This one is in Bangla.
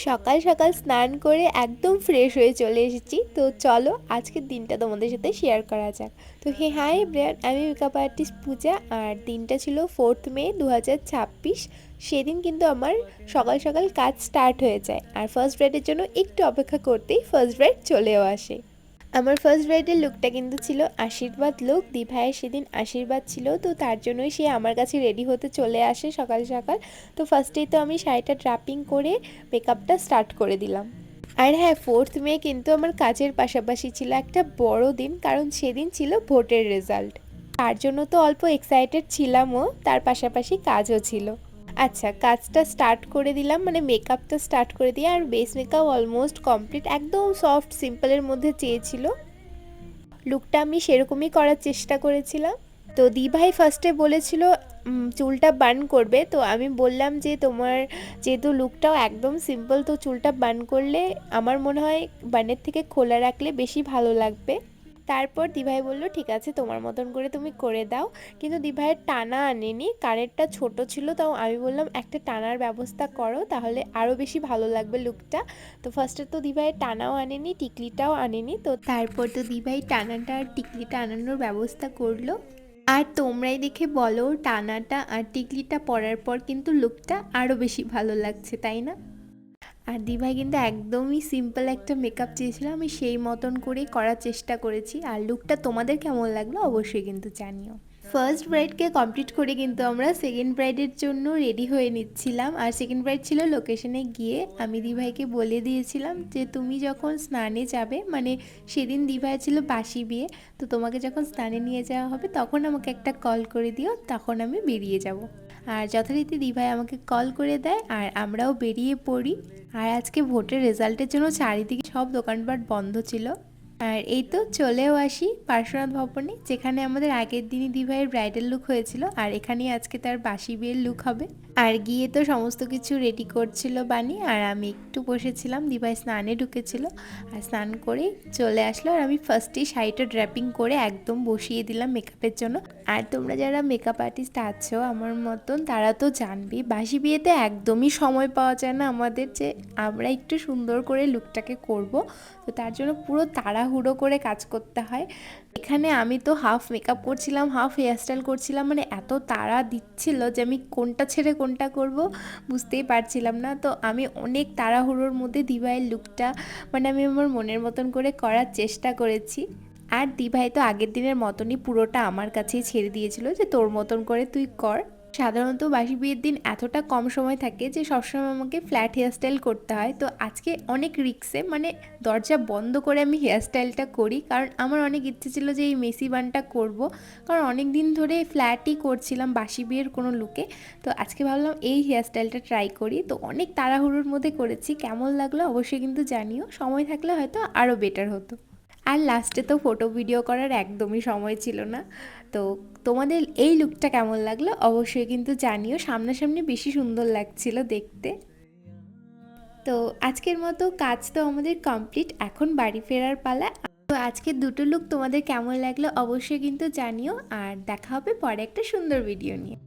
সকাল সকাল স্নান করে একদম ফ্রেশ হয়ে চলে এসেছি। তো চলো আজকের দিনটা তোমাদের সাথে শেয়ার করা যাক। তো হাই ব্রিয়ান, আমি মেকআপ আর্টিস্ট পূজা। আর দিনটা ছিল 4th মে 2026। সেদিন কিন্তু আমার সকাল সকাল কাজ স্টার্ট হয়ে যায়। আর ফার্স্ট ব্রাইডের জন্য একটু অপেক্ষা করতেই ফার্স্ট ব্রাইড চলেও আসে। আমার ফার্স্ট ব্রাইডের লুকটা কিন্তু ছিল আশীর্বাদ লুক। দিভাইয়ের সেদিন আশীর্বাদ ছিল, তো তার জন্যই সে আমার কাছে রেডি হতে চলে আসে সকাল সকাল। তো ফার্স্টেই তো আমি শাড়িটা ড্রাপিং করে মেকআপটা স্টার্ট করে দিলাম। আর হ্যাঁ, 4th মে কিন্তু আমার কাজের পাশাপাশি ছিল একটা বড় দিন, কারণ সেদিন ছিল ভোটের রেজাল্ট। তার জন্য তো অল্প এক্সাইটেড ছিলামও, তার পাশাপাশি কাজও ছিল। আচ্ছা, কাজটা স্টার্ট করে দিলাম, মানে মেকআপটা স্টার্ট করে দিয়ে, আর বেস মেকআপ অলমোস্ট কমপ্লিট। একদম সফট সিম্পলের মধ্যে চেয়েছিল লুকটা, আমি সেরকমই করার চেষ্টা করেছিলাম। তো দিভাই ফার্স্টে বলেছিল চুলটা বান করবে। তো আমি বললাম যে তোমার যেহেতু লুকটাও একদম সিম্পল, তো চুলটা বান করলে আমার মনে হয় বানের থেকে খোলা রাখলে বেশি ভালো লাগবে। তারপর দিভাই বলল ঠিক আছে, তোমার মতন করে তুমি করে দাও। কিন্তু দিভাইয়ের টানা আনেনি, কানেরটা ছোট ছিল। তাও আমি বললাম একটা টানার ব্যবস্থা করো, তাহলে আরও বেশি ভালো লাগবে লুকটা। তো ফার্স্টে তো দিভাইয়ের টানাও আনেনি, টিকলিটাও আনেনি। তো তারপর তো দিভাই টানাটা আর টিকলিটা আনানোর ব্যবস্থা করলো। আর তোমরাই দেখে বলো, টানাটা আর টিকলিটা পরার পর কিন্তু লুকটা আরও বেশি ভালো লাগছে, তাই না? আর দিভাই কিন্তু একদমই সিম্পল একটা মেকআপ চেয়েছিল, আমি সেই মতন করেই করার চেষ্টা করেছি। আর লুকটা তোমাদের কেমন লাগলো অবশ্যই কিন্তু জানিও। ফার্স্ট ব্রাইডকে কমপ্লিট করে কিন্তু আমরা সেকেন্ড ব্রাইডের জন্য রেডি হয়ে নিচ্ছিলাম। আর সেকেন্ড ব্রাইড ছিল লোকেশনে গিয়ে। আমি দিভাইকে বলে দিয়েছিলাম যে তুমি যখন স্নানে যাবে, মানে সেদিন দিভাই ছিল বাসি বিয়ে, তো তোমাকে যখন স্নানে নিয়ে যাওয়া হবে তখন আমাকে একটা কল করে দিও, তখন আমি বেরিয়ে যাব। আর যথারীতি দিভাই আমাকে কল করে দেয়, আর আমরাও বেরিয়ে পড়ি। আর আজকে ভোটের রেজাল্টের জন্য চারিদিকে সব দোকানপাট বন্ধ ছিল। আর এই তো চলেও আসি পার্শ্বনাথ ভবনে, যেখানে আমাদের আগের দিনই দিভাইয়ের ব্রাইডাল লুক হয়েছিল, আর এখানেই আজকে তার বাসি বিয়ের লুক হবে। আর গিয়ে তো সমস্ত কিছু রেডি করছিল বানি, আর আমি একটু বসেছিলাম। দিভাই স্নানে ঢুকেছিল, আর স্নান করে চলে আসলো। আর আমি ফার্স্টেই শাড়িটা ড্র্যাপিং করে একদম বসিয়ে দিলাম মেকআপের জন্য। আর তোমরা যারা মেকআপ আর্টিস্ট আছো আমার মতন, তারা তো জানবে বাসি বিয়েতে একদমই সময় পাওয়া যায় না আমাদের, যে আমরা একটু সুন্দর করে লুকটাকে করব। তো তার জন্য পুরো তাড়াহুড়ো করে কাজ করতে হয়। এখানে আমি তো হাফ মেকআপ করছিলাম, হাফ হেয়ারস্টাইল করছিলাম, মানে এত তাড়া দিচ্ছিল যে আমি কোনটা ছেড়ে কোনটা করব বুঝতেই পারছিলাম না। তো আমি অনেক তাড়াহুড়োর মধ্যে দিভাইয়ের লুকটা, মানে আমি আমার মনের মতন করে করার চেষ্টা করেছি। আর দিভাই তো আগের দিনের মতনই পুরোটা আমার কাছেই ছেড়ে দিয়েছিল যে তোর মতন করে তুই কর। সাধারণত বাসি বিয়ের দিন এতটা কম সময় থাকে যে সবসময় আমাকে ফ্ল্যাট হেয়ারস্টাইল করতে হয়। তো আজকে অনেক রিক্সে, মানে দরজা বন্ধ করে আমি হেয়ারস্টাইলটা করি, কারণ আমার অনেক ইচ্ছে ছিল যে এই মেসি বানটা করব, কারণ অনেক দিন ধরে ফ্ল্যাটই করছিলাম বাসি বিয়ের কোনো লুকে। তো আজকে ভাবলাম এই হেয়ারস্টাইলটা ট্রাই করি। তো অনেক তাড়াহুড়োর মধ্যে করেছি, কেমন লাগলো অবশ্যই কিন্তু জানিও। সময় থাকলে হয়তো আরও বেটার হতো। আর লাস্টে তো ফটো ভিডিও করার একদমই সময় ছিল না। তো তোমাদের এই লুকটা কেমন লাগলো অবশ্যই কিন্তু জানিও, সামনাসামনি বেশি সুন্দর লাগছিল দেখতে। তো আজকের মতো কাজ তো আমাদের কমপ্লিট, এখন বাড়ি ফেরার পালা। তো আজকের দুটো লুক তোমাদের কেমন লাগলো অবশ্যই কিন্তু জানিও, আর দেখা হবে পরে একটা সুন্দর ভিডিও নিয়ে।